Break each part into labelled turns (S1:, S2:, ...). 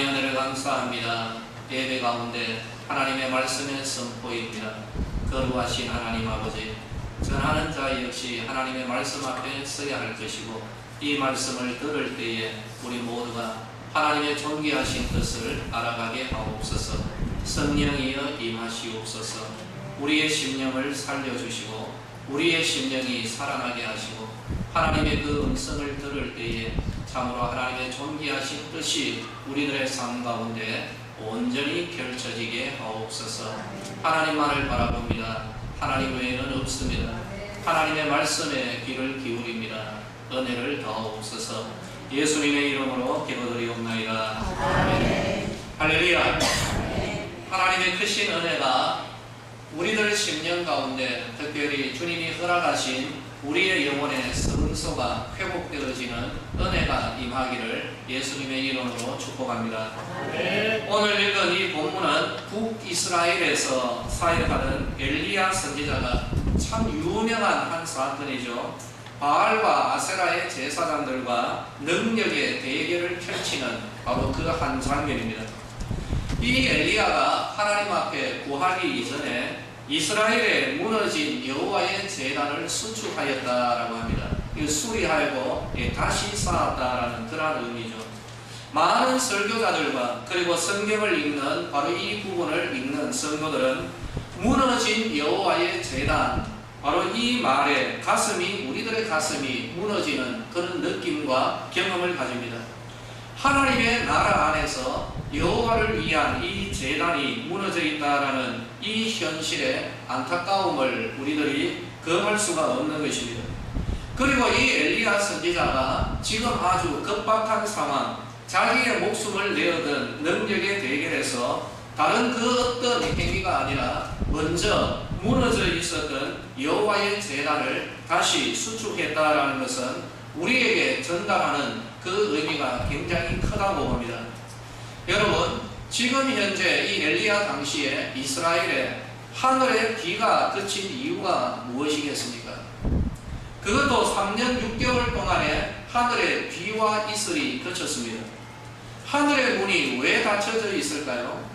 S1: 하나님의 은혜를 감사합니다. 예배 가운데 하나님의 말씀의 선포입니다. 거룩하신 하나님 아버지, 전하는 자 역시 하나님의 말씀 앞에 서야 할 것이고, 이 말씀을 들을 때에 우리 모두가 하나님의 존귀하신 뜻을 알아가게 하옵소서. 성령이여 임하시옵소서. 우리의 심령을 살려주시고 우리의 심령이 살아나게 하시고, 하나님의 그 음성을 들을 때에 참으로 하나님의 존귀하신 뜻이 우리들의 삶 가운데 온전히 펼쳐지게 하옵소서. 하나님만을 바라봅니다. 하나님 외에는 없습니다. 하나님의 말씀에 귀를 기울입니다. 은혜를 더하옵소서. 예수님의 이름으로 기도드리옵나이다. 아멘. 할렐루야. 하나님의 크신 은혜가 우리들 심령 가운데, 특별히 주님이 허락하신 우리의 영혼의 성소가 회복되어지는 은혜가 임하기를 예수님의 이름으로 축복합니다. 오늘 읽은 이 본문은 북이스라엘에서 사역하는 엘리야 선지자가 참 유명한 한 사건이죠. 바알과 아세라의 제사장들과 능력의 대결을 펼치는 바로 그 한 장면입니다. 이 엘리야가 하나님 앞에 구하기 이전에 이스라엘에 무너진 여호와의 제단을 수축하였다라고 합니다. 수리하고 다시 쌓았다라는 그런 의미죠. 많은 설교자들과 그리고 성경을 읽는 바로 이 부분을 읽는 성도들은 무너진 여호와의 제단, 바로 이 말에 우리들의 가슴이 무너지는 그런 느낌과 경험을 가집니다. 하나님의 나라 안에서 여호와를 위한 이 제단이 무너져 있다라는 이 현실의 안타까움을 우리들이 금할 수가 없는 것입니다. 그리고 이 엘리야 선지자가 지금 아주 급박한 상황, 자기의 목숨을 내어든 능력의 대결에서 다른 그 어떤 행위가 아니라 먼저 무너져 있었던 여호와의 제단을 다시 수축했다라는 것은 우리에게 전달하는 그 의미가 굉장히 크다고 봅니다. 여러분, 지금 현재 이 엘리야 당시에 이스라엘에 하늘의 비가 그친 이유가 무엇이겠습니까? 그것도 3년 6개월 동안에 하늘의 비와 이슬이 그쳤습니다. 하늘의 문이 왜 닫혀져 있을까요?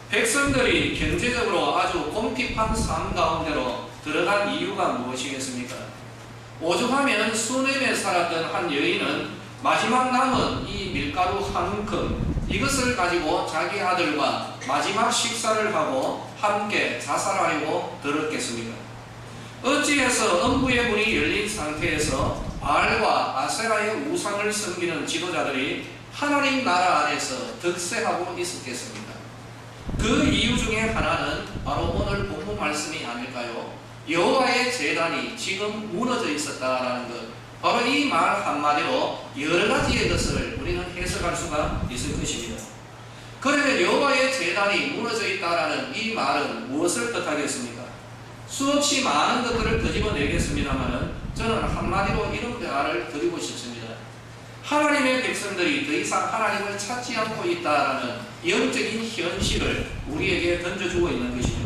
S1: 백성들이 경제적으로 아주 곰핍한 삶 가운데로 들어간 이유가 무엇이겠습니까? 오죽하면 수넴에 살았던 한 여인은 마지막 남은 이 밀가루 한 움큼, 이것을 가지고 자기 아들과 마지막 식사를 하고 함께 자살하려고 들었겠습니까? 어찌해서 음부의 문이 열린 상태에서 바알과 아세라의 우상을 섬기는 지도자들이 하나님 나라 안에서 득세하고 있었겠습니까? 그 이유 중에 하나는 바로 오늘 본문 말씀이 아닐까요? 여호와의 제단이 지금 무너져 있었다라는 것, 바로 이 말 한마디로 여러 가지의 것을 우리는 해석할 수가 있을 것입니다. 그러면 여호와의 제단이 무너져 있다라는 이 말은 무엇을 뜻하겠습니까? 수없이 많은 것들을 뒤집어내겠습니다만 저는 한마디로 이런 대화를 드리고 싶습니다. 하나님의 백성들이 더 이상 하나님을 찾지 않고 있다라는 영적인 현실을 우리에게 던져주고 있는 것이죠.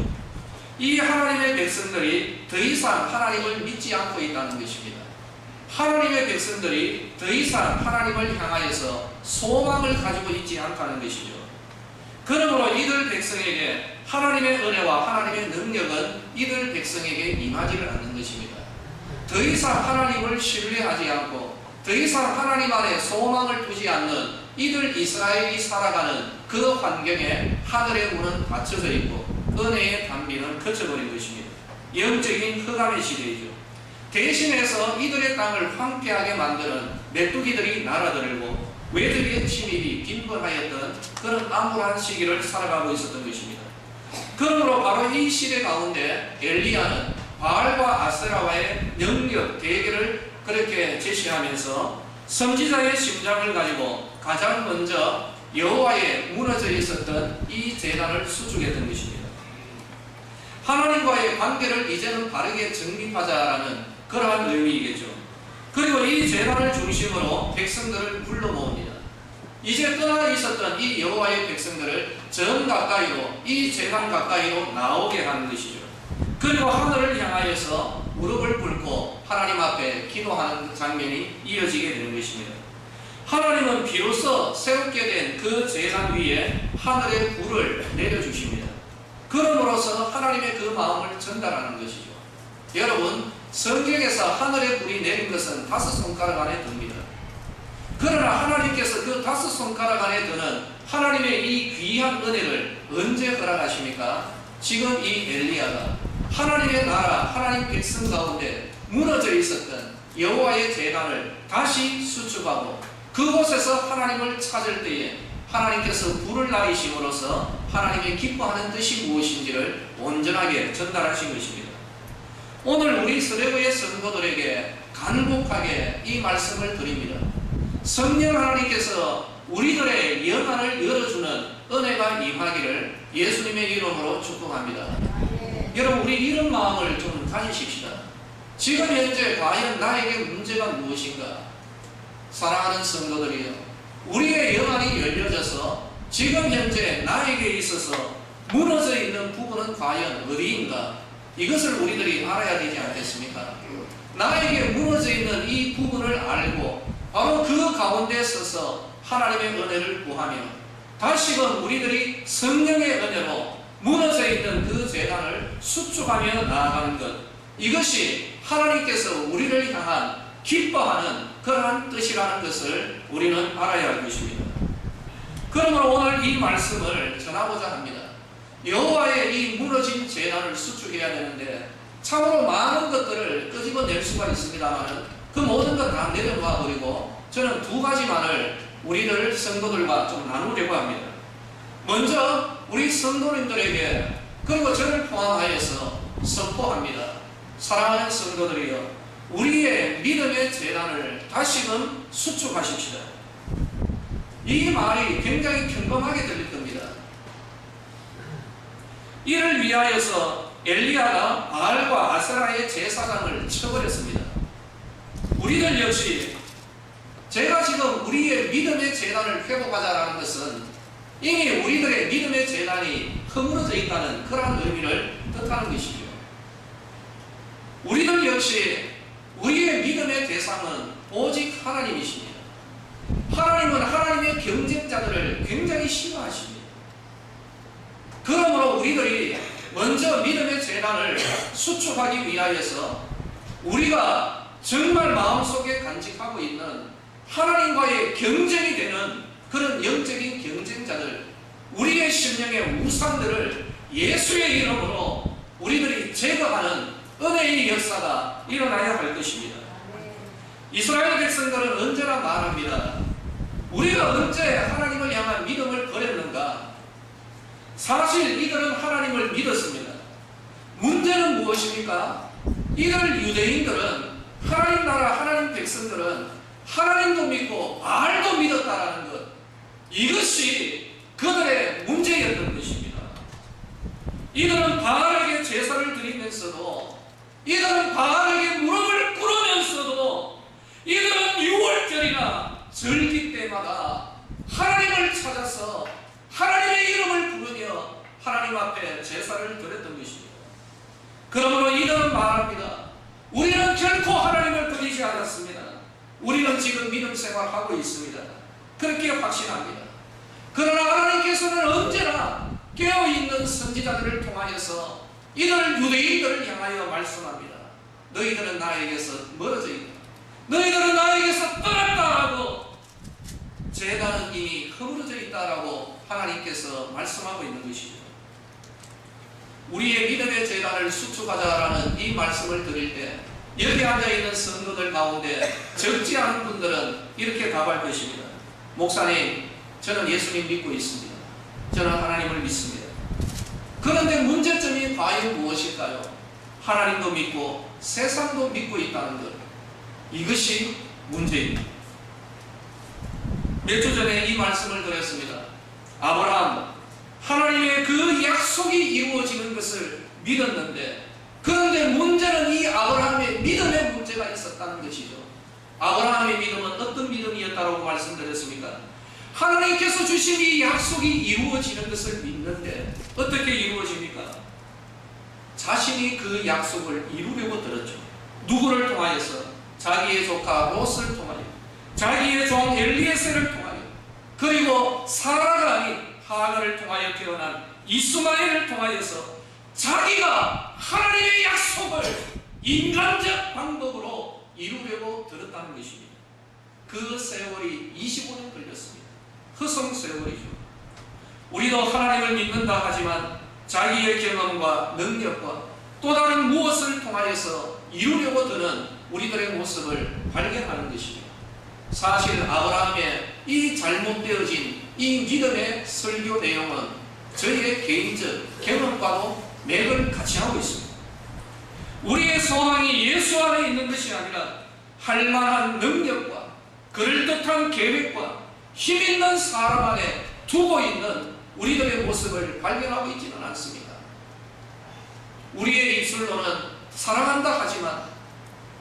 S1: 이 하나님의 백성들이 더 이상 하나님을 믿지 않고 있다는 것입니다. 하나님의 백성들이 더 이상 하나님을 향하여서 소망을 가지고 있지 않다는 것이죠. 그러므로 이들 백성에게 하나님의 은혜와 하나님의 능력은 이들 백성에게 임하지를 않는 것입니다. 더 이상 하나님을 신뢰하지 않고 더 이상 하나님 안에 소망을 두지 않는 이들 이스라엘이 살아가는 그 환경에 하늘의 문은 닫혀져 있고 은혜의 단비는 그쳐버린 것입니다. 영적인 흑암의 시대이죠. 대신해서 이들의 땅을 황폐하게 만드는 메뚜기들이 날아들고 외적의 침입이 빈번하였던 그런 암울한 시기를 살아가고 있었던 것입니다. 그러므로 바로 이 시대 가운데 엘리야는 바알과 아세라와의 능력 대결을 그렇게 제시하면서 선지자의 심장을 가지고 가장 먼저 여호와의 무너져 있었던 이 제단을 수축했던 것입니다. 하나님과의 관계를 이제는 바르게 정립하자라는 그러한 의미이겠죠. 그리고 이 제단을 중심으로 백성들을 불러 모읍니다. 이제 떠나 있었던 이 여호와의 백성들을 전 가까이로, 이 제단 가까이로 나오게 하는 것이죠. 그리고 하늘을 향하여서 무릎을 꿇고 하나님 앞에 기도하는 장면이 이어지게 되는 것입니다. 하나님은 비로소 새롭게 된 그 제단 위에 하늘의 불을 내려주십니다. 그럼으로써 하나님의 그 마음을 전달하는 것이죠. 여러분, 성경에서 하늘의 불이 내린 것은 5손가락 안에 듭니다. 그러나 하나님께서 그 5손가락 안에 드는 하나님의 이 귀한 은혜를 언제 허락하십니까? 지금 이 엘리야가 하나님의 나라, 하나님 백성 가운데 무너져 있었던 여호와의 제단을 다시 수축하고 그곳에서 하나님을 찾을 때에 하나님께서 불을 나이심으로써 하나님의 기뻐하는 뜻이 무엇인지를 온전하게 전달하신 것입니다. 오늘 우리 서대구의 성도들에게 간곡하게 이 말씀을 드립니다. 성령 하나님께서 우리들의 영안을 열어주는 은혜가 임하기를 예수님의 이름으로 축복합니다. 여러분, 우리 이런 마음을 좀 가지십시다. 지금 현재 과연 나에게 문제가 무엇인가? 사랑하는 성도들이여, 우리의 영안이 열려져서 지금 현재 나에게 있어서 무너져 있는 부분은 과연 어디인가? 이것을 우리들이 알아야 되지 않겠습니까? 나에게 무너져 있는 이 부분을 알고 바로 그 가운데 서서 하나님의 은혜를 구하며 다시금 우리들이 성령의 은혜로 무너져 있는 그 제단을 수축하며 나아가는 것, 이것이 하나님께서 우리를 향한 기뻐하는 그러한 뜻이라는 것을 우리는 알아야 할 것입니다. 그러므로 오늘 이 말씀을 전하고자 합니다. 여호와의 이 무너진 제단을 수축해야 되는데 참으로 많은 것들을 끄집어낼 수가 있습니다만 그 모든 것 다 내려놓아 버리고 저는 2가지만을 우리들 성도들과 좀 나누려고 합니다. 먼저 우리 성도님들에게 그리고 저를 포함하여서 선포합니다. 사랑하는 성도들이여, 우리의 믿음의 제단을 다시금 수축하십시다. 이 말이 굉장히 평범하게 들릴 겁니다. 이를 위하여서 엘리야가 바알과 아세라의 제사장을 쳐버렸습니다. 우리들 역시 제가 지금 우리의 믿음의 제단을 회복하자라는 것은 이미 우리들의 믿음의 제단이 허물어져 있다는 그러한 의미를 뜻하는 것이죠. 우리들 역시 우리의 믿음의 대상은 오직 하나님이십니다. 하나님은 하나님의 경쟁자들을 굉장히 싫어하십니다. 그러므로 우리들이 먼저 믿음의 제단을 수축하기 위하여서 우리가 정말 마음속에 간직하고 있는 하나님과의 경쟁이 되는 그런 영적인 경쟁자들, 우리의 심령의 우상들을 예수의 이름으로 우리들이 제거하는 은혜의 역사가 일어나야 할 것입니다. 이스라엘 백성들은 언제나 말합니다. 우리가 언제 하나님을 향한 믿음을 버렸는가? 사실 이들은 하나님을 믿었습니다. 문제는 무엇입니까? 이들 유대인들은, 하나님 나라 하나님 백성들은 하나님도 믿고 바알도 믿었다라는 것, 이것이 그들의 문제였던 것입니다. 이들은 바알에게 제사를 드리면서도, 이들은 바알에게 무릎을 꿇으면서도, 이들은 6월절이나 절기 때마다 하나님을 찾아서 하나님의 이름을 부르며 하나님 앞에 제사를 드렸던 것입니다. 그러므로 이들은 말합니다. 우리는 결코 하나님을 버리지 않았습니다. 우리는 지금 믿음 생활하고 있습니다. 그렇게 확신합니다. 그러나 하나님께서는 언제나 깨어있는 선지자들을 통하여서 이들 유대인들을 향하여 말씀합니다. 너희들은 나에게서 멀어져 있다. 너희들은 나에게서 떠났다라고, 제단은 이미 허물어져 있다라고 하나님께서 말씀하고 있는 것이죠. 우리의 믿음의 제단을 수축하자라는 이 말씀을 드릴 때 여기 앉아있는 성도들 가운데 적지 않은 분들은 이렇게 답할 것입니다. 목사님, 저는 예수님 믿고 있습니다. 저는 하나님을 믿습니다. 그런데 문제점이 과연 무엇일까요? 하나님도 믿고 세상도 믿고 있다는 것, 이것이 문제입니다. 몇 주 전에 이 말씀을 드렸습니다. 아브라함, 하나님의 그 약속이 이루어지는 것을 믿었는데, 그런데 문제는 이 아브라함의 믿음에 문제가 있었다는 것이죠. 아브라함의 믿음은 어떤 믿음이었다고 말씀드렸습니까? 하나님께서 주신 이 약속이 이루어지는 것을 믿는데 어떻게 이루어집니까? 자신이 그 약속을 이루려고 들었죠. 누구를 통하여서? 자기의 조카 롯을 통하여.
S2: 자기의 종 엘리에셀을 통하여, 그리고 사라가 아닌 하가를 통하여 태어난 이스마엘을 통하여서 자기가 하나님의 약속을 인간적 방법으로 이루려고 들었다는 것입니다. 그 세월이 25년 걸렸습니다. 허송 세월이죠. 우리도 하나님을 믿는다 하지만 자기의 경험과 능력과 또 다른 무엇을 통하여서 이루려고 드는 우리들의 모습을 발견하는 것입니다. 사실 아브라함의 이 잘못되어진 이 믿음의 설교 내용은 저희의 개인적 경험과도 맥을 같이 하고 있습니다. 우리의 소망이 예수 안에 있는 것이 아니라 할만한 능력과 그럴듯한 계획과 힘있는 사람 안에 두고 있는 우리들의 모습을 발견하고 있지는 않습니다. 우리의 입술로는 사랑한다 하지만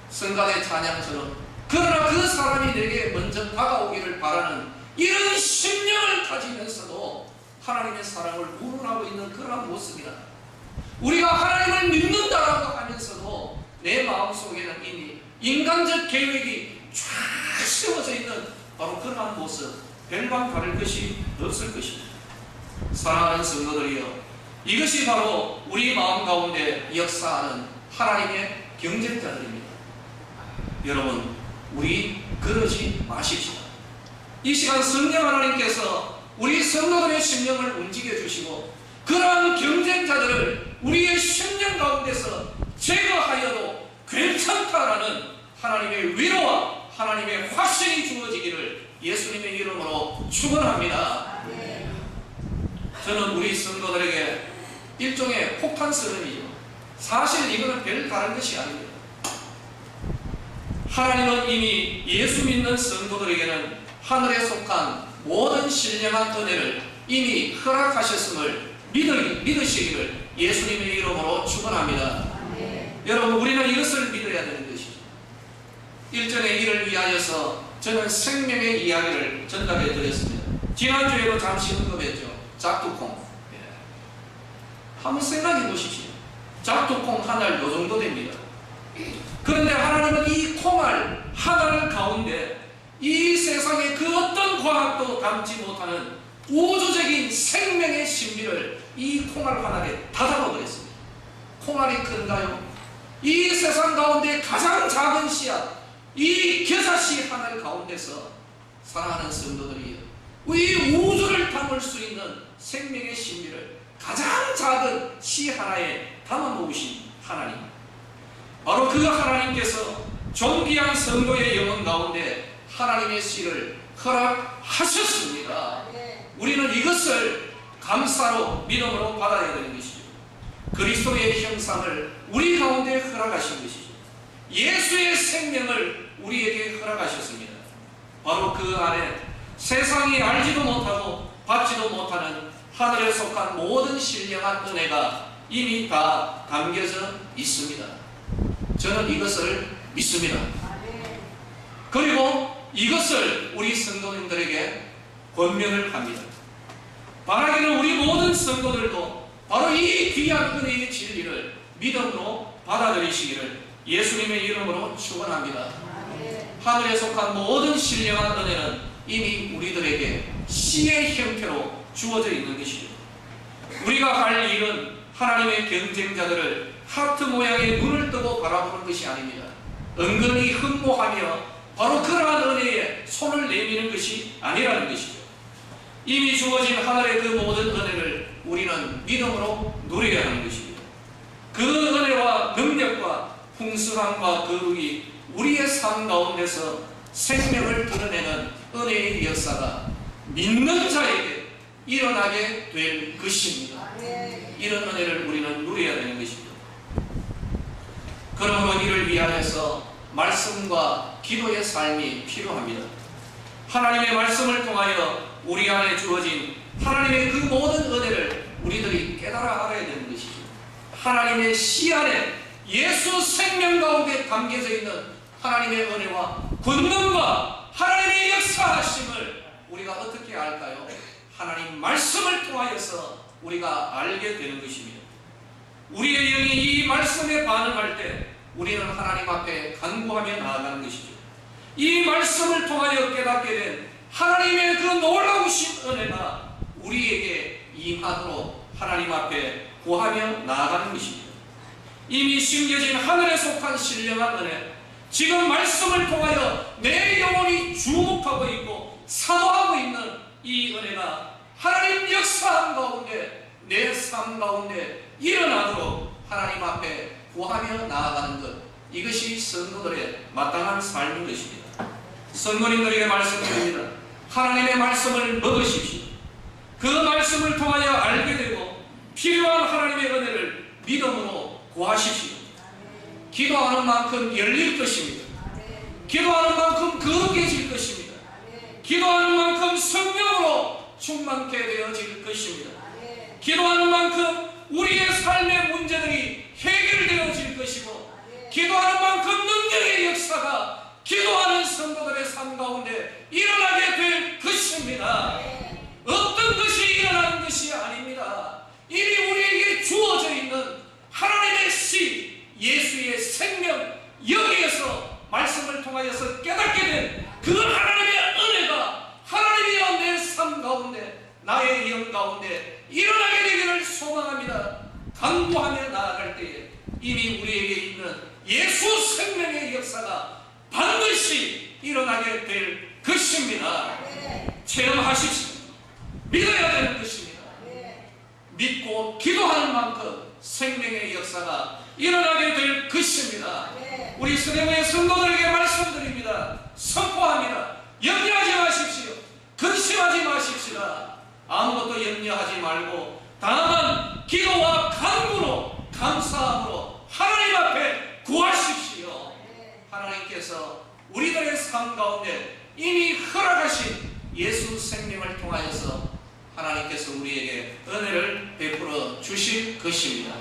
S2: 성가대 찬양처럼 그러나 그 사람이 내게 먼저 다가오기를 바라는 이런 심령을 가지면서도 하나님의 사랑을 무능하고 있는 그러한 모습이다. 우리가 하나님을 믿는다라고 하면서도 내 마음속에는 이미 인간적 계획이 쫙 세워져 있는 바로 그러한 모습, 별반 다를 것이 없을 것입니다. 사랑하는 성도들이여, 이것이 바로 우리 마음 가운데 역사하는 하나님의 경쟁자들입니다. 여러분, 우리 그러지 마십시오. 이 시간 성령 하나님께서 우리 성도들의 심령을 움직여 주시고 그러한 경쟁자들을 우리의 심령 가운데서 제거하여도 괜찮다라는 하나님의 위로와 하나님의 확신이 주어지기를 예수님의 이름으로 축원합니다. 저는 우리 성도들에게 일종의 폭탄 선언이죠. 사실 이거는 별 다른 것이 아닙니다. 하나님은 이미 예수 믿는 성도들에게는 하늘에 속한 모든 신령한 은혜를 이미 허락하셨음을 믿으시기를 예수님의 이름으로 축원합니다. 여러분, 우리는 이것을 믿어야 되는 것이죠. 일전에 이를 위하여서 저는 생명의 이야기를 전달해 드렸습니다. 지난주에도 잠시 언급했죠. 작두콩. 한번 생각해 보십시오. 작두콩 한 알 요 정도 됩니다. 그런데 하나님은 이 콩알 한 알 가운데 이 세상에 그 어떤 과학도 담지 못하는 우주적인 생명의 신비를 이 콩알 하나에 다 담아버렸습니다. 콩알이 큰가요? 이 세상 가운데 가장 작은 씨앗, 이 겨자씨 하나 가운데서 사랑하는 성도들이 이 우주를 담을 수 있는 생명의 신비를 가장 작은 씨 하나에 담아 놓으신 하나님, 바로 그 하나님께서 존귀한 성도의 영혼 가운데 하나님의 씨를 허락하셨습니다. 우리는 이것을 감사로 믿음으로 받아야 되는 것이죠. 그리스도의 형상을 우리 가운데 허락하신 것이죠. 예수의 생명을 우리에게 허락하셨습니다. 바로 그 안에 세상이 알지도 못하고 받지도 못하는 하늘에 속한 모든 신령한 은혜가 이미 다 담겨져 있습니다. 저는 이것을 믿습니다. 그리고 이것을 우리 성도님들에게 권면을 합니다. 바라기는 우리 모든 성도들도 바로 이 귀한 은혜의 진리를 믿음으로 받아들이시기를 예수님의 이름으로 축원합니다. 하늘에 속한 모든 신령한 은혜는 이미 우리들에게 씨의 형태로 주어져 있는 것이죠. 우리가 할 일은 하나님의 경쟁자들을 하트 모양의 눈을 뜨고 바라보는 것이 아닙니다. 은근히 흠모하며 바로 그러한 은혜에 손을 내미는 것이 아니라는 것이죠. 이미 주어진 하늘의 그 모든 은혜를 우리는 믿음으로 누려야 하는 것입니다. 그 은혜와 능력과 풍성함과 거룩이 우리의 삶 가운데서 생명을 드러내는 은혜의 역사가 믿는 자에게 일어나게 될 것입니다. 이런 은혜를 우리는 누려야 되는 것입니다. 그러므로 이를 위하여서 말씀과 기도의 삶이 필요합니다. 하나님의 말씀을 통하여 우리 안에 주어진 하나님의 그 모든 은혜를 우리들이 깨달아 알아야 되는 것이죠. 하나님의 씨 안에 예수 생명 가운데 담겨져 있는 하나님의 은혜와 권능과 하나님의 역사하심을 우리가 어떻게 알까요? 하나님 말씀을 통하여서 우리가 알게 되는 것입니다. 우리의 영이 이 말씀에 반응할 때 우리는 하나님 앞에 간구하며 나아가는 것이죠. 이 말씀을 통하여 깨닫게 된 하나님의 그 놀라우신 은혜가 우리에게 임하도록 하나님 앞에 구하며 나아가는 것입니다. 이미 심겨진 하늘에 속한 신령한 은혜, 지금 말씀을 통하여 내 영혼이 주목하고 있고 사모하고 있는 이 은혜가 하나님 역사한 가운데 내 삶 가운데 일어나도록 하나님 앞에 구하며 나아가는 것, 이것이 성도들의 마땅한 삶인 것입니다. 성도님들에게 말씀드립니다. 하나님의 말씀을 먹으십시오. 그 말씀을 통하여 알게 되고 필요한 하나님의 은혜를 믿음으로 구하십시오. 기도하는 만큼 열릴 것입니다. 기도하는 만큼 거룩해질 것입니다. 기도하는 만큼 성령으로 충만케 되어질 것입니다. 기도하는 만큼 우리의 삶의 문제들이 해결되어질 것이고, 기도하는 만큼 능력의 역사가 기도하는 성도들의 삶 가운데 일어나게 될 것입니다. 어떤 것이 일어나는 것이 아닙니다. 이미 우리에게 주어져 있는 하나님의 씨, 예수의 생명, 여기에서 말씀을 통하여서 깨닫게 된 그 하나님의 은혜가 하나님이여 내 삶 가운데, 나의 영 가운데 일어나게 되기를 소망합니다. 간구하며 나아갈 때에 이미 우리에게 있는 예수 생명의 역사가 반드시 일어나게 될 것입니다. 체험하십시오. 믿어야 되는 것입니다. 믿고 기도하는 만큼 생명의 역사가 일어나게 될 것입니다. 우리 스네모의 성도들에게 말씀드립니다. 선포합니다. 염려하지 마십시오. 근심하지 마십시다. 아무것도 염려하지 말고 다만 기도와 간구로, 감사함으로 하나님 앞에 구하십시오. 하나님께서 우리들의 삶 가운데 이미 허락하신 예수 생명을 통하여서 하나님께서 우리에게 은혜를 베풀어 주실 것입니다.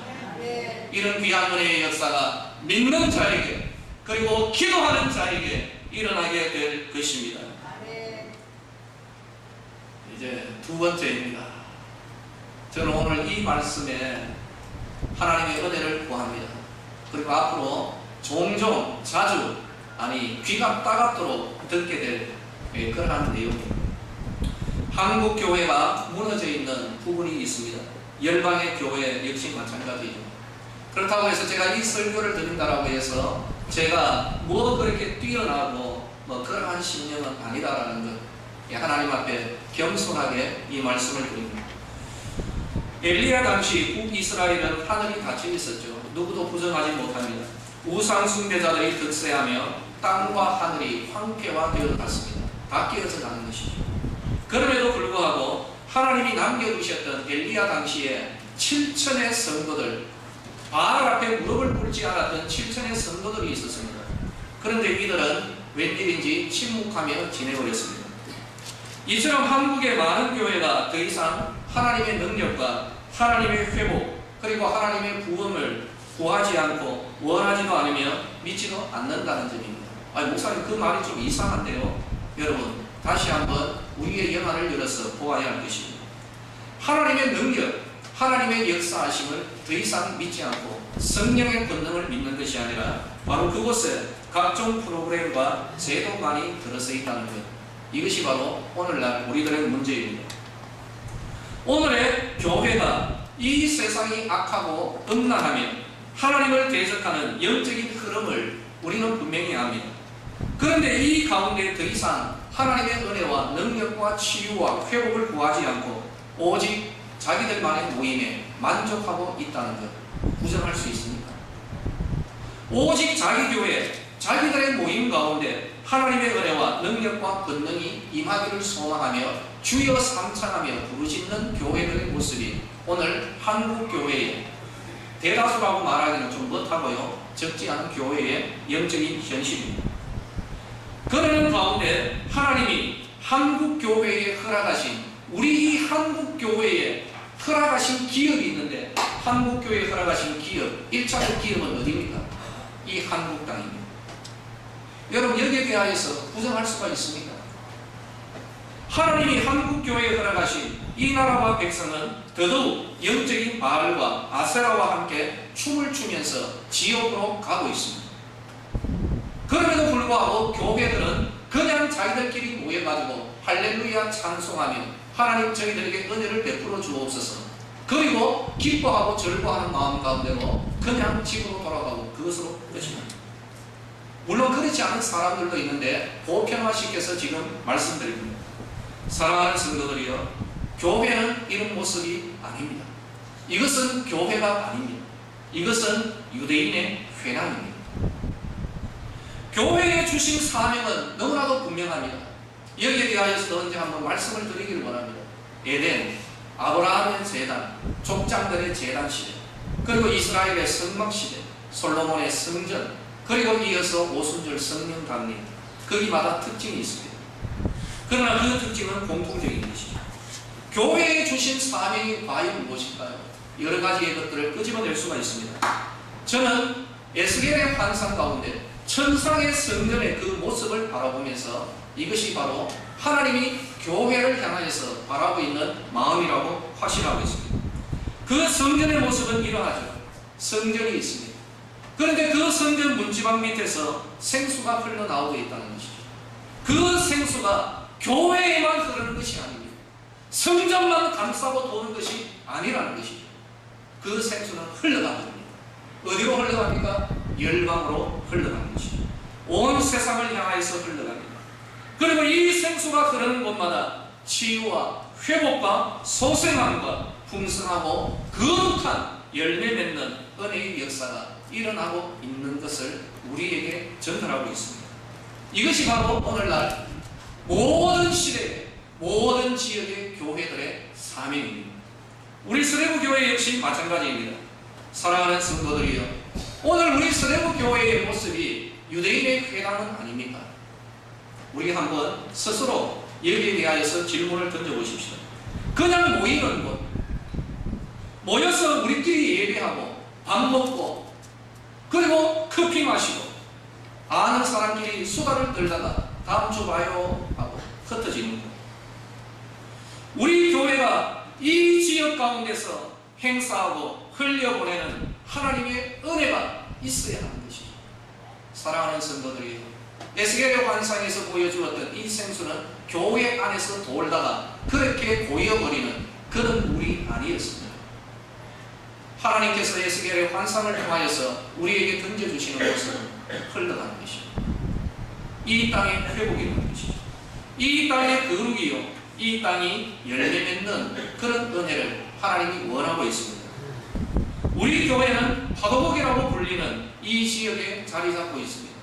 S2: 이런 귀한 은혜의 역사가 믿는 자에게, 그리고 기도하는 자에게 일어나게 될 것입니다. 이제 두 번째입니다. 저는 오늘 이 말씀에 하나님의 은혜를 구합니다. 그리고 앞으로 종종, 자주, 귀가 따갑도록 듣게 될 그러한 내용입니다. 한국 교회가 무너져 있는 부분이 있습니다. 열방의 교회 역시 마찬가지죠. 그렇다고 해서 제가 이 설교를 드린다라고 해서 제가 그렇게 뛰어나고 그러한 신령은 아니다라는 것, 하나님 앞에 겸손하게 이 말씀을 드립니다. 엘리야 당시 북이스라엘은 하늘이 닫혀 있었죠. 누구도 부정하지 못합니다. 우상 숭배자들이 득세하며 땅과 하늘이 황폐화되어 갔습니다. 다 깨어져 가는 것이죠. 그럼에도 불구하고 하나님이 남겨두셨던 엘리야 당시에 7천의 성도들, 바알 앞에 무릎을 꿇지 않았던 7천의 성도들이 있었습니다. 그런데 이들은 웬일인지 침묵하며 지내버렸습니다. 이처럼 한국의 많은 교회가 더 이상 하나님의 능력과 하나님의 회복, 그리고 하나님의 부흥을 구하지 않고 원하지도 않으며 믿지도 않는다는 점입니다. 목사님, 그 말이 좀 이상한데요. 여러분, 다시 한번 우리의 영안을 열어서 보아야 할 것입니다. 하나님의 능력, 하나님의 역사하심을 더 이상 믿지 않고 성령의 권능을 믿는 것이 아니라 바로 그곳에 각종 프로그램과 제도만이 들어서 있다는 것, 이것이 바로 오늘날 우리들의 문제입니다. 오늘의 교회가 이 세상이 악하고 음란하며 하나님을 대적하는 영적인 흐름을 우리는 분명히 압니다. 그런데 이 가운데 더 이상 하나님의 은혜와 능력과 치유와 회복을 구하지 않고 오직 자기들만의 모임에 만족하고 있다는 것, 부정할 수 있습니까? 오직 자기 교회, 자기들의 모임 가운데 하나님의 은혜와 능력과 권능이 임하기를 소망하며 주여 삼창하며 부르짖는 교회들의 모습이 오늘 한국 교회의, 대다수라고 말하기는 좀 못하고요, 적지 않은 교회의 영적인 현실입니다. 그러는 가운데 하나님이 한국 교회에 허락하신, 우리 이 한국 교회에 허락하신 기업이 있는데, 한국 교회에 허락하신 기업, 1차적 기업은 어디입니까? 이 한국 땅입니다. 여러분, 여기에 대하여서 부정할 수가 있습니까? 하나님이 한국 교회에 허락하신 이 나라와 백성은 더더욱 영적인 바알과 아세라와 함께 춤을 추면서 지옥으로 가고 있습니다. 그럼에도 불구하고 교회들은 그냥 자기들끼리 모여가지고 할렐루야 찬송하며 하나님 저희들에게 은혜를 베풀어 주옵소서, 그리고 기뻐하고 즐거워하는 마음 가운데로 그냥 집으로 돌아가고 그것으로 끝입니다. 물론 그렇지 않은 사람들도 있는데 보편화시켜서 지금 말씀드립니다. 사랑하는 성도들이여, 교회는 이런 모습이 아닙니다. 이것은 교회가 아닙니다. 이것은 유대인의 회당입니다. 교회에 주신 사명은 너무나도 분명합니다. 여기에 대하여서 언제 한번 말씀을 드리기를 원합니다. 에덴, 아브라함의 제단, 족장들의 제단 시대, 그리고 이스라엘의 성막 시대, 솔로몬의 성전, 그리고 이어서 오순절 성령 강림, 거기마다 특징이 있습니다. 그러나 그 특징은 공통적인 것이죠. 교회에 주신 사명이 과연 무엇일까요? 여러 가지의 것들을 끄집어낼 수가 있습니다. 저는 에스겔의 환상 가운데 천상의 성전의 그 모습을 바라보면서 이것이 바로 하나님이 교회를 향하여서 바라보고 있는 마음이라고 확신하고 있습니다. 그 성전의 모습은 이러하죠. 성전이 있습니다. 그런데 그 성전 문지방 밑에서 생수가 흘러나오고 있다는 것이죠. 그 생수가 교회에만 흐르는 것이 아닙니다. 성전만 감싸고 도는 것이 아니라는 것이죠. 그 생수는 흘러갑니다. 어디로 흘러갑니까? 열방으로 흘러가는 것이죠. 온 세상을 향하여서 흘러갑니다. 그리고 이 생수가 흐르는 곳마다 치유와 회복과 소생함과 풍성하고 거룩한 열매 맺는 은혜의 역사가 일어나고 있는 것을 우리에게 전달하고 있습니다. 이것이 바로 오늘날 모든 시대의 모든 지역의 교회들의 사명입니다. 우리 서대구 교회 역시 마찬가지입니다. 사랑하는 성도들이여, 오늘 우리 서대구 교회의 모습이 유대인의 회당은 아닙니까? 우리 한번 스스로 여기에 대하여서 질문을 던져보십시오. 그냥 모이는 곳, 모여서 우리끼리 예배하고 밥 먹고 그리고 커피 마시고 아는 사람끼리 수다를 떨다가 다음 주 봐요 하고 흩어지는 것. 우리 교회가 이 지역 가운데서 행사하고 흘려보내는 하나님의 은혜가 있어야 하는 것이죠. 사랑하는 성도들이여, 에스겔의 환상에서 보여주었던 이 생수는 교회 안에서 돌다가 그렇게 고여버리는 그런 물이 아니었습니다. 하나님께서 에스겔의 환상을 통하여서 우리에게 던져주시는 것은 흘러가는 것이죠. 이 땅의 회복이 있는 것이죠. 이 땅의 거룩이요, 이 땅이 열매 맺는 그런 은혜를 하나님이 원하고 있습니다. 우리 교회는 파도복이라고 불리는 이 지역에 자리 잡고 있습니다.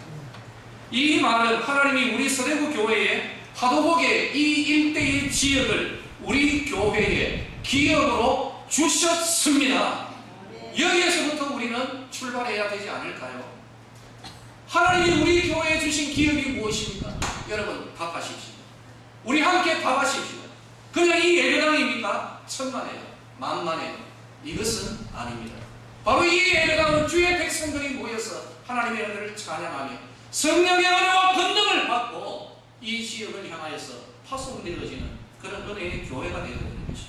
S2: 이 말은 하나님이 우리 서대구 교회에 파도복의 이 일대의 지역을 우리 교회에 기업으로 주셨습니다. 여기에서부터 우리는 출발해야 되지 않을까요? 하나님이 우리 교회에 주신 기업이 무엇입니까? 여러분 답하십시오. 우리 함께 답하십시오. 그냥 이 예배당입니까? 천만에요, 만만에요. 이것은 아닙니다. 바로 이 예배당은 주의 백성들이 모여서 하나님의 은혜를 찬양하며 성령의 은혜와 권능을 받고 이 지역을 향하여서 파송되어지는 그런 은혜의 교회가 되어야 되는 것이죠.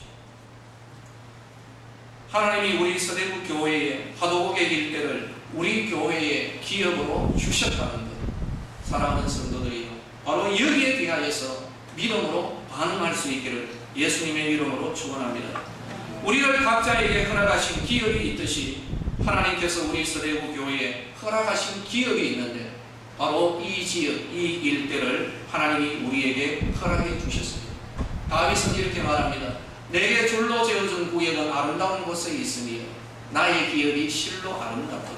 S2: 하나님이 우리 서대구 교회에 파도복의 일대를 우리 교회에 기업으로 주셨다는 것, 사랑하는 성도들이요, 바로 여기에 대하여서 믿음으로 반응할 수 있기를 예수님의 이름으로 축원합니다. 우리를 각자에게 허락하신 기업이 있듯이 하나님께서 우리 서대구 교회에 허락하신 기업이 있는데 바로 이 지역, 이 일대를 하나님이 우리에게 허락해 주셨습니다. 다윗은 이렇게 말합니다. 내게 줄로 재어준 구역은 아름다운 곳에 있으며 나의 기업이 실로 아름답도다.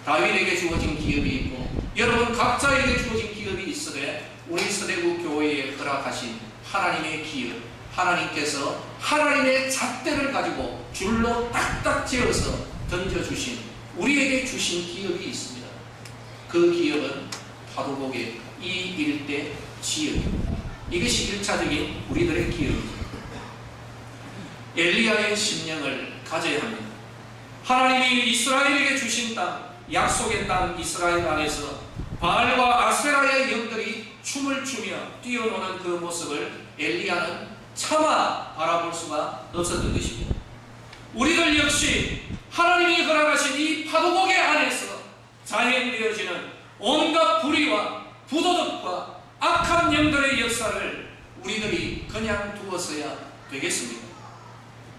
S2: 다윗에게 주어진 기업이 있고 여러분 각자에게 주어진 기업이 있으되 우리 서대구 교회에 허락하신 하나님의 기업, 하나님께서 하나님의 잣대를 가지고 줄로 딱딱 재어서 던져주신 우리에게 주신 기업이 있습니다. 그 기업은 파도복의 이 일대 지역입니다. 이것이 1차적인 우리들의 기업입니다. 엘리야의 심령을 가져야 합니다. 하나님이 이스라엘에게 주신 땅, 약속의 땅 이스라엘 안에서 바알과 아세라의 영들이 춤을 추며 뛰어노는 그 모습을 엘리야는 차마 바라볼 수가 없었던 것입니다. 우리들 역시 하나님이 허락하신 이 파도복의 안에서 자행되어지는 온갖 불의와 부도덕과 악한 영들의 역사를 우리들이 그냥 두었어야 되겠습니까?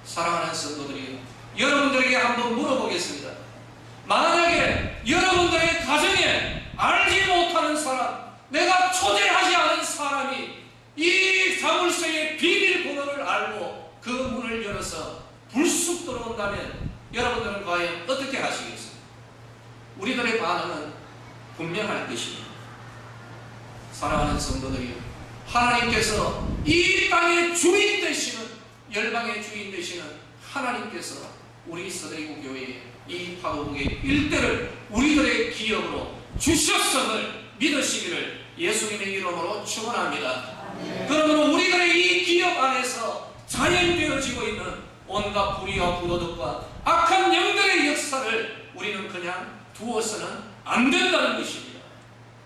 S2: 사랑하는 성도들이요, 여러분들에게 한번 물어보겠습니다. 만약에 여러분들의 가정에 알지 못하는 사람, 내가 초대하지 않은 사람이 이 자물쇠의 비밀번호를 알고 그 문을 열어서 불쑥 들어온다면 여러분들은 과연 어떻게 하시겠어요? 우리들의 반응은 분명할 것입니다. 사랑하는 성도들이요, 하나님께서 이 땅의 주인 되시는, 열방의 주인 되시는 하나님께서 우리 서대구 교회에 이 파도국의 일대를 우리들의 기업으로 주셨음을 믿으시기를 예수님의 이름으로 축원합니다. 그러므로 우리들의 이 기업 안에서 자연되어지고 있는 온갖 불의와 부도덕과 악한 영들의 역사를 우리는 그냥 두어서는 안 된다는 것입니다.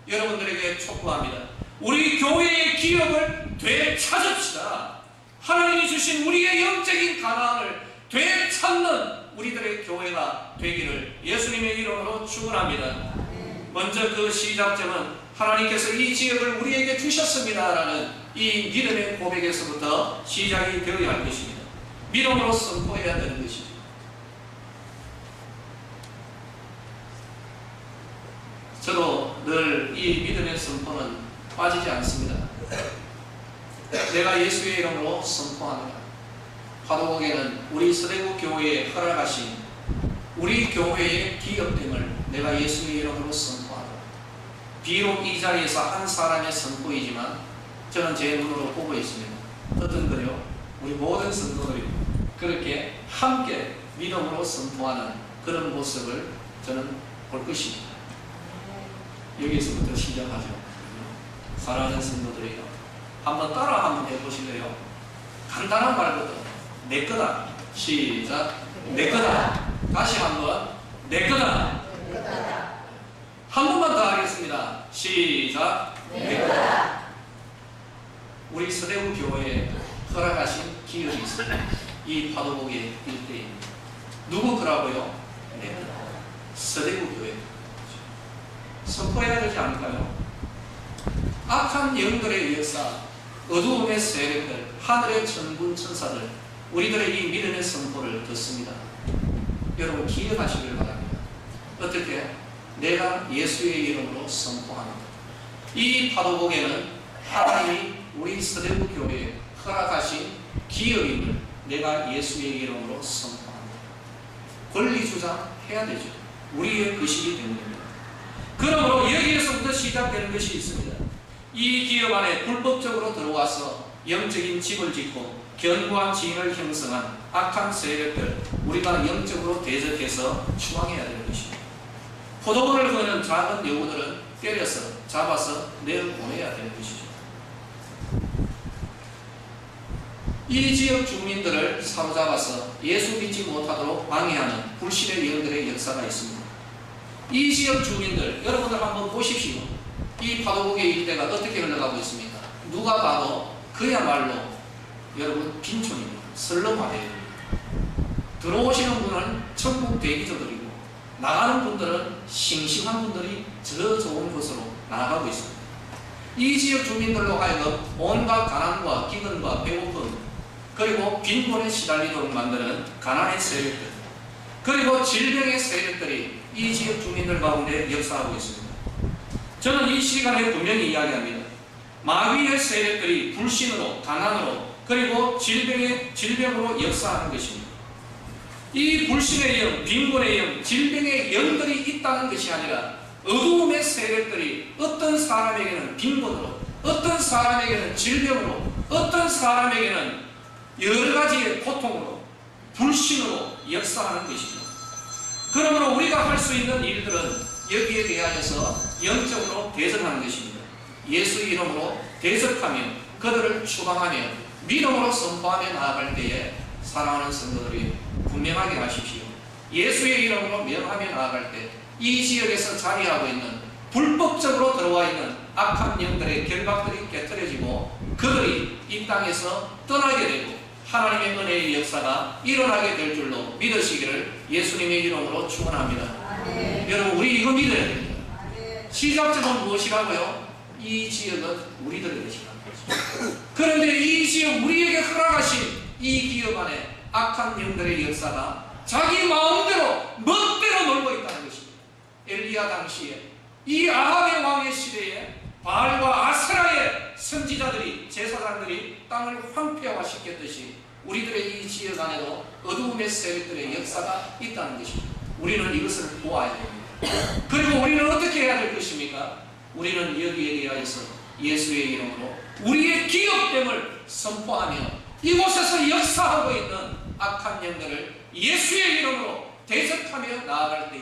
S2: 여러분들에게 촉구합니다. 우리 교회의 기업을 되찾읍시다. 하나님이 주신 우리의 영적인 가난을 되찾는 우리들의 교회가 되기를 예수님의 이름으로 축원합니다. 먼저 그 시작점은 하나님께서 이 지역을 우리에게 주셨습니다라는 이 믿음의 고백에서부터 시작이 되어야 할 것입니다. 믿음으로 선포해야 되는 것이죠. 저도 늘 이 믿음의 선포는 빠지지 않습니다. 내가 예수의 이름으로 선포합니다. 파도국에는 우리 서대구 교회에 허락하신 우리 교회의 기업됨을 내가 예수의 이름으로 선포합니다. 비록 이 자리에서 한 사람의 선포이지만 저는 제 눈으로 보고 있습니다. 어떤 거요? 우리 모든 성도들이 그렇게 함께 믿음으로 선포하는 그런 모습을 저는 볼 것입니다. 여기서부터 시작하죠. 사랑하는 성도들이요, 한번 따라 한번 해보실래요? 간단한 말부터 내 거다. 시작. 내 거다. 다시 한번 내 거다. 한 번만 더 하겠습니다. 시작. 내 거다. 우리 서대구 교회에 허락하신 기업이 있습니다. 이 파도국의 일대입니다. 누구 거라고요? 내 거다. 서대구 교회. 선포해야 되지 않을까요? 악한 영들의 역사, 어두움의 세력들, 하늘의 천군 천사들, 우리들의 이 믿음의 선포를 듣습니다. 여러분 기억하시길 바랍니다. 어떻게? 내가 예수의 이름으로 선포합니다. 이 파도국에는 하나님이 우리 서대구 교회에 허락하신 기업임을 내가 예수의 이름으로 선포합니다. 권리 주장해야 되죠. 우리의 의식이 때문입니다. 그러므로 여기에서부터 시작되는 것이 있습니다. 이 기업 안에 불법적으로 들어와서 영적인 집을 짓고 견고한 지인을 형성한 악한 세력들, 우리가 영적으로 대적해서 추방해야 되는 것입니다. 포도원을 거는 작은 여우들은 때려서 잡아서 내어보내야 되는 것이죠. 이 지역 주민들을 사로잡아서 예수 믿지 못하도록 방해하는 불신의 영들의 역사가 있습니다. 이 지역 주민들, 여러분들 한번 보십시오. 이 파도국의 일대가 어떻게 흘러가고 있습니까? 누가 봐도 그야말로 여러분 빈촌입니다. 설렁화대입니다. 들어오시는 분은 천국 대기조들이고 나가는 분들은 싱싱한 분들이 저 좋은 곳으로 나아가고 있습니다. 이 지역 주민들로 하여금 온갖 가난과 기근과 배고픔, 그리고 빈곤에 시달리도록 만드는 가난의 세력들, 그리고 질병의 세력들이 이 지역 주민들 가운데 역사하고 있습니다. 저는 이 시간에 분명히 이야기합니다. 마귀의 세력들이 불신으로, 가난으로, 그리고 질병으로 역사하는 것입니다. 이 불신의 영, 빈곤의 영, 질병의 영들이 있다는 것이 아니라 어두움의 세력들이 어떤 사람에게는 빈곤으로, 어떤 사람에게는 질병으로, 어떤 사람에게는 여러 가지의 고통으로, 불신으로 역사하는 것입니다. 그러므로 우리가 할 수 있는 일들은 여기에 대하여서 영적으로 대적하는 것입니다. 예수 이름으로 대적하며 그들을 추방하며 믿음으로 선포하며 나아갈 때에 사랑하는 성도들이 분명하게 하십시오. 예수의 이름으로 명하며 나아갈 때 이 지역에서 자리하고 있는 불법적으로 들어와 있는 악한 영들의 결박들이 깨트려지고 그들이 이 땅에서 떠나게 되고 하나님의 은혜의 역사가 일어나게 될 줄로 믿으시기를 예수님의 이름으로 축원합니다. 여러분 우리 이거 믿어야 됩니다. 시작점은 무엇이라고요? 이 지역은 우리들의 것이라는 거죠. 그런데 이 지역 우리에게 허락하신 이 기업 안에 악한 영들의 역사가 자기 마음대로 멋대로 놀고 있다는 것입니다. 엘리야 당시에 이 아합의 왕의 시대에 바알과 아세라의 선지자들이 제사장들이 땅을 황폐화시켰듯이 우리들의 이 지역 안에도 어두움의 세력들의 역사가 있다는 것입니다. 우리는 이것을 보아야 됩니다. 그리고 우리는 어떻게 해야 될 것입니까? 우리는 여기에 대하여서 예수의 이름으로 우리의 기업됨을 선포하며 이곳에서 역사하고 있는 악한 영들을 예수의 이름으로 대적하며 나아갈 때에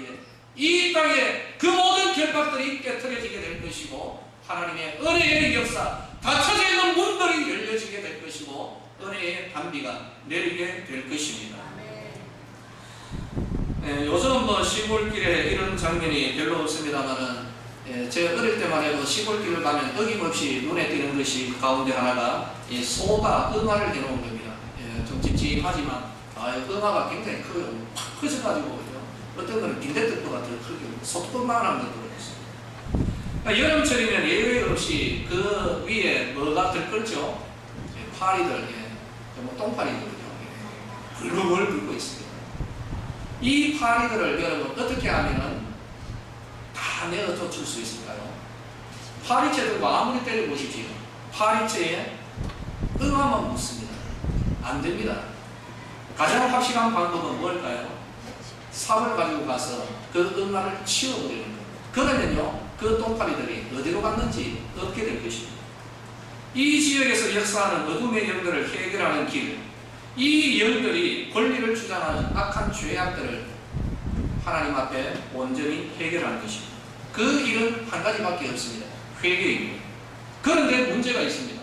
S2: 이 땅에 그 모든 결박들이 깨트려지게 될 것이고 하나님의 은혜의 역사, 닫혀져 있는 문들이 열려지게 될 것이고 은혜의 단비가 내리게 될 것입니다. 요즘 시골길에 이런 장면이 별로 없습니다만은 제가 어릴 때만 해도 시골길을 가면 어김없이 눈에 띄는 것이 가운데 하나가 소가 응아를 해놓은 겁니다. 좀 찝찝하지만 응아가 굉장히 커요. 확 커져가지고 어떤 거는 빈대떡보다 더 크게 소떡만한 것도 있어요. 여름철이면 예외 없이 그 위에 뭐가 들끓죠? 파리들, 똥파리들이죠. 불글불 끓고 있습니다. 이 파리들을 여러분 어떻게 하면은 다 내어 쫓을 수 있을까요? 파리채들과 아무리 때려보십시오. 파리채에 응아만 묻습니다. 안 됩니다. 가장 확실한 방법은 뭘까요? 삽을 가지고 가서 그 응아를 치워버리는 거예요. 그러면요, 그 똥파리들이 어디로 갔는지 없게 될 것입니다. 이 지역에서 역사하는 어둠의 영들을 해결하는 길, 이 영들이 권리를 주장하는 악한 죄악들을 하나님 앞에 온전히 해결하는 것입니다. 그 일은 한 가지밖에 없습니다. 회개입니다. 그런데 문제가 있습니다.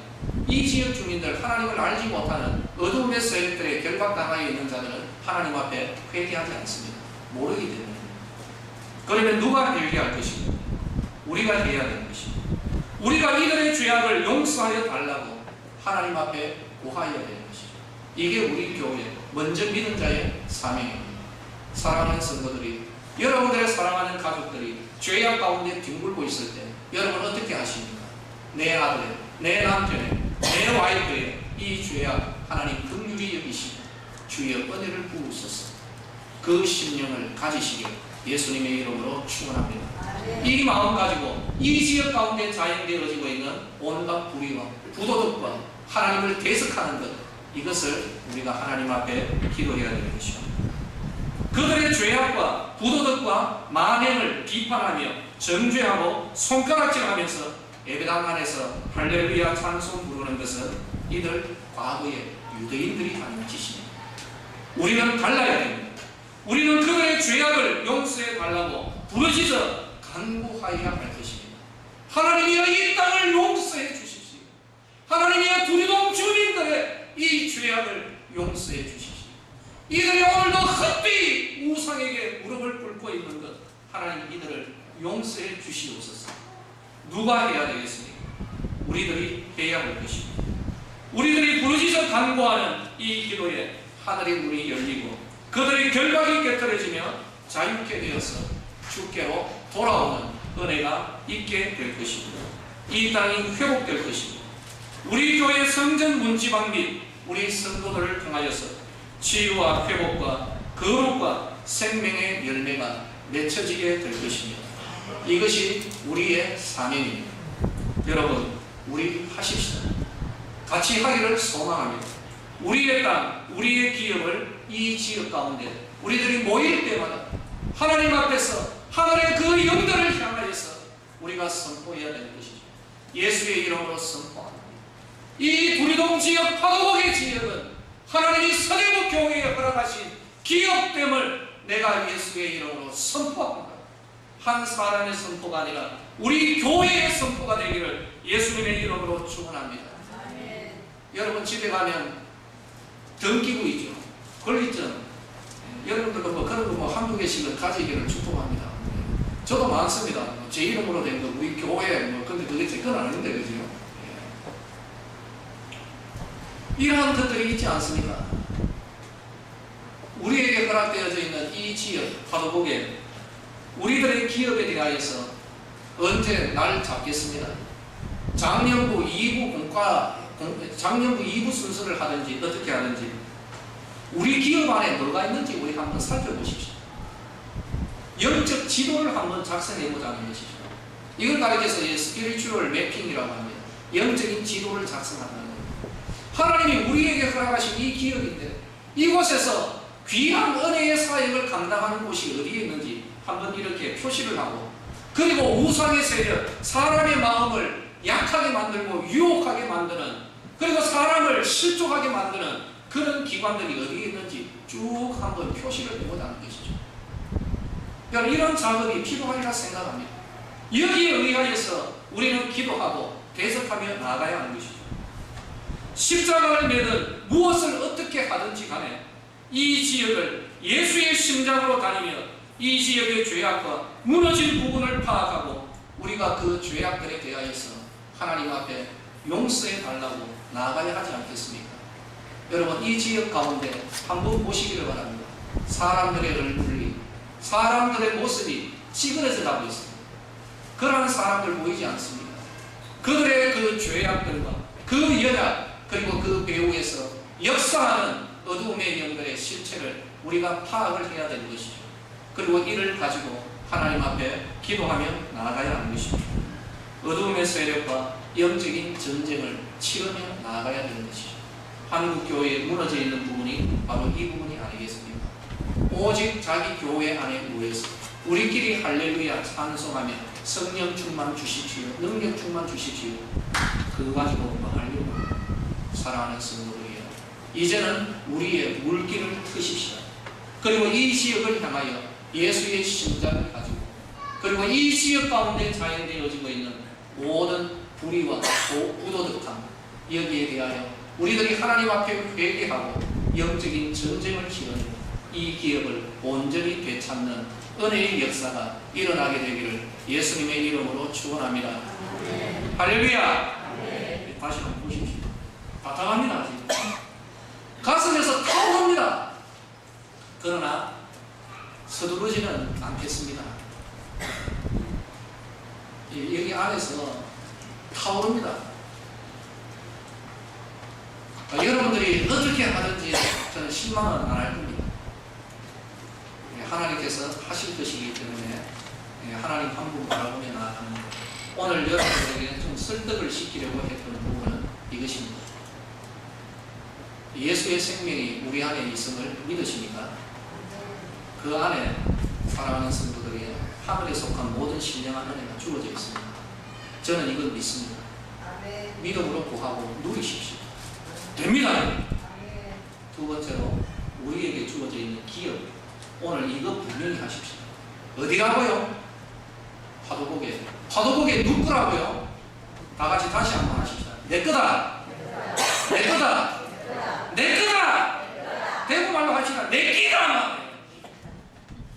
S2: 이 지역 주민들, 하나님을 알지 못하는 어둠의 세력들의 결박당하여 있는 자들은 하나님 앞에 회개하지 않습니다. 모르기 때문입니다. 그러면 누가 회개할 것입니까? 우리가 해야 되는 것입니다. 우리가 이들의 죄악을 용서하여 달라고 하나님 앞에 구하여야 되는 것입니다. 이게 우리 교회 먼저 믿은 자의 사명입니다. 사랑하는 성도들이, 여러분들의 사랑하는 가족들이 죄악 가운데 뒹굴고 있을 때 여러분 어떻게 하십니까? 내 아들의, 내 남편의, 내 와이프의 이 죄악 하나님 긍휼히 여기시고 주의 은혜를 부으소서. 그 심령을 가지시길 예수님의 이름으로 축원합니다. 이 마음 가지고 이 지역 가운데 자행되어지고 있는 온갖 불의와 부도덕과 하나님을 대적하는 것, 이것을 우리가 하나님 앞에 기도해야 되는 것입니다. 그들의 죄악과 부도덕과 만행을 비판하며 정죄하고 손가락질하면서 예배당 안에서 할렐루야 찬송 부르는 것은 이들 과거의 유대인들이 하는 짓입니다. 우리는 달라야 됩니다. 우리는 그들의 죄악을 용서해 달라고 부르짖어 간구하여야 할 것입니다. 하나님이여 이 땅을 용서해 주십시오. 하나님이여 두리동 주민들의 이 죄악을 용서해 주십시오. 이들이 오늘도 헛되이 우상에게 무릎을 꿇고 있는 것, 하나님 이들을 용서해 주시옵소서. 누가 해야 되겠습니까? 우리들이 해야 할 것입니다. 우리들이 부르짖어 간구하는 이 기도에 하늘의 문이 열리고 그들의 결박이 깨뜨려지며 자유케 되어서 주께로 돌아오는 은혜가 있게 될 것입니다. 이 땅이 회복될 것입니다. 우리 교회 성전 문지방 및 우리 성도들을 통하여서 치유와 회복과 거룩과 생명의 열매가 맺혀지게 될 것입니다. 이것이 우리의 사명입니다. 여러분, 우리 하십시다. 같이 하기를 소망합니다. 우리의 땅, 우리의 기업을 이 지역 가운데 우리들이 모일 때마다 하나님 앞에서 하늘의 그 영들을 향하여서 우리가 선포해야 되는 것이죠. 예수의 이름으로 선포합니다. 이 두리동 지역, 파도곡의 지역은 하나님이 서대부 교회에 허락하신 기업됨을 내가 예수의 이름으로 선포합니다. 한 사람의 선포가 아니라 우리 교회의 선포가 되기를 예수님의 이름으로 축원합니다. 여러분 집에 가면 등기구 있죠. 권리증. 여러분들도 그런 거 한두 개씩은 가지기를 축복합니다. 저도 많습니다. 제 이름으로 된 거 우리 교회 근데 그게 제 건 아닌데 그죠? 이러한 것들이 있지 않습니까? 우리에게 허락되어져 있는 이 지역 파도곡에 우리들의 기업에 대하여서 언제 날 잡겠습니다. 작년부 2부 순서를 하든지 어떻게 하든지 우리 기업 안에 뭐가 있는지 우리 한번 살펴보십시오. 영적 지도를 한번 작성해보자는 것이죠. 이걸 가리켜서 스피리추얼 매핑이라고 합니다. 영적인 지도를 작성하는 거예요. 하나님이 우리에게 허락하신 이 기업인데 이곳에서 귀한 은혜의 사역을 감당하는 곳이 어디에 있는지 한번 이렇게 표시를 하고, 그리고 우상의 세력, 사람의 마음을 약하게 만들고 유혹하게 만드는, 그리고 사람을 실족하게 만드는 그런 기관들이 어디에 있는지 쭉 한번 표시를 해보자는 것이죠. 그러니까 이런 작업이 필요하리라 생각합니다. 여기에 의하여서 우리는 기도하고 대적하며 나아가야 하는 것이죠. 십자가를 매는 무엇을 어떻게 하든지 간에 이 지역을 예수의 심장으로 다니며 이 지역의 죄악과 무너진 부분을 파악하고 우리가 그 죄악들에 대하여서 하나님 앞에 용서해 달라고 나아가야 하지 않겠습니까? 여러분, 이 지역 가운데 한번 보시기를 바랍니다. 사람들의 얼굴이, 사람들의 모습이 찌그러져 가고 있습니다. 그러한 사람들 보이지 않습니다. 그들의 그 죄악들과 그 연약, 그리고 그 배후에서 역사하는 어두움의 영들의 실체를 우리가 파악을 해야 되는 것이죠. 그리고 이를 가지고 하나님 앞에 기도하며 나아가야 하는 것이죠. 어두움의 세력과 영적인 전쟁을 치르며 나아가야 되는 것이죠. 한국 교회에 무너져 있는 부분이 바로 이 부분이 아니겠습니까? 오직 자기 교회 안에 모여서 우리끼리 할렐루야 찬송하며 성령 충만 주십시오, 능력 충만 주십시오. 그거 가지고 뭐 하려고? 사랑하는 성도들이여, 이제는 우리의 물기를 트십시오. 그리고 이 지역을 향하여 예수의 심장을 가지고, 그리고 이 지역 가운데 자연되어지고 있는 모든 불의와 부도덕함, 여기에 대하여 우리들이 하나님 앞에 회개하고 영적인 전쟁을 치르는 이 기업을 온전히 되찾는 은혜의 역사가 일어나게 되기를 예수님의 이름으로 축원합니다. 할렐루야. 다시 한번 보십시오. 바탕합니다. 가슴에서 타오릅니다. 그러나 서두르지는 않겠습니다. 여기 안에서 타오릅니다. 여러분들이 어떻게 하든지 저는 실망은 안 할 겁니다. 하나님께서 하실 것이기 때문에 하나님 한 분 바라보며 나아가는 것. 오늘 여러분들에게 좀 설득을 시키려고 했던 부분은 이것입니다. 예수의 생명이 우리 안에 있음을 믿으십니까? 그 안에 사랑하는 성도들이 하늘에 속한 모든 신령한 은혜가 주어져 있습니다. 저는 이걸 믿습니다. 믿음으로 구하고 누리십시오. 됩니다. 두 번째로 우리에게 주어져 있는 기업, 오늘 이거 분명히 하십시오. 어디라고요? 화도곡에. 화도곡에 누구라고요? 다 같이 다시 한번 하십시다. 내 거다. 내 거다. 내 거다. 대구 말로 합시다. 내 끼다.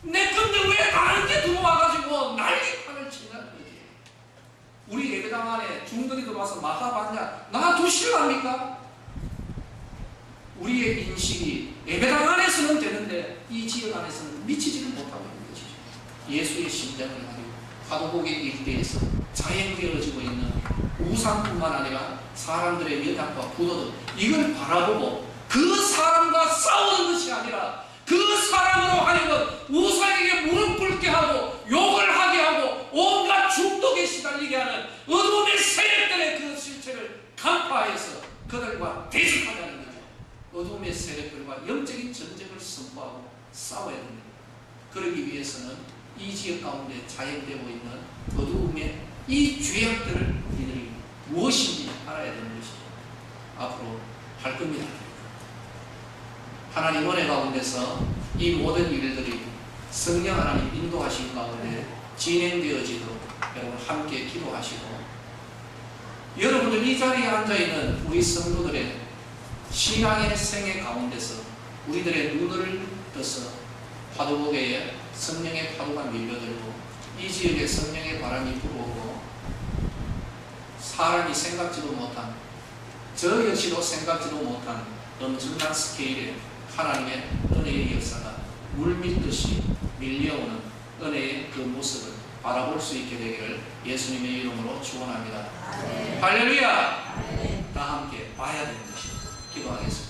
S2: 내 건데 왜 다른데 들어와가지고 난리판을 치냐는 거지. 우리 예배당 안에 중들이 들어와서 마하반야 놔두실랍니까? 우리의 인식이 예배당 안에서는 되는데 이 지역 안에서는 미치지를 못하고 있는 것이죠. 예수의 심장을 가지고 화도곡의 일대에서 자행되어지고 있는 우상뿐만 아니라 사람들의 연약과 부도덕, 이걸 바라보고 그 사람과 싸우는 것이 아니라 그 사람으로 하여금 우상에게 무릎 꿇게 하고 욕을 하게 하고 온갖 중독에 시달리게 하는 어둠의 세력들의 그 실체를 간파해서 그들과 대적하자는 거죠. 어둠의 세력들과 영적인 전쟁을 선포하고 싸워야 됩니다. 그러기 위해서는 이 지역 가운데 자행되고 있는 어두움의 이 죄악들을 우리들이 무엇인지 알아야 되는 것이죠. 앞으로 할 겁니다. 하나님 은혜 가운데서 이 모든 일들이 성령 하나님 인도하신 가운데 진행되어지도록 여러분 함께 기도하시고, 여러분들 이 자리에 앉아있는 우리 성도들의 신앙의 생애 가운데서 우리들의 눈을 떠서 화도곡에 성령의 파도가 밀려들고 이 지역에 성령의 바람이 불어오고 사람이 생각지도 못한, 저 역시도 생각지도 못한 엄청난 스케일의 하나님의 은혜의 역사가 물밀듯이 밀려오는
S1: 은혜의 그 모습을 바라볼 수 있게 되기를 예수님의 이름으로 축원합니다. 할렐루야! 다 함께 봐야 되는 것입니다. 기도하겠습니다.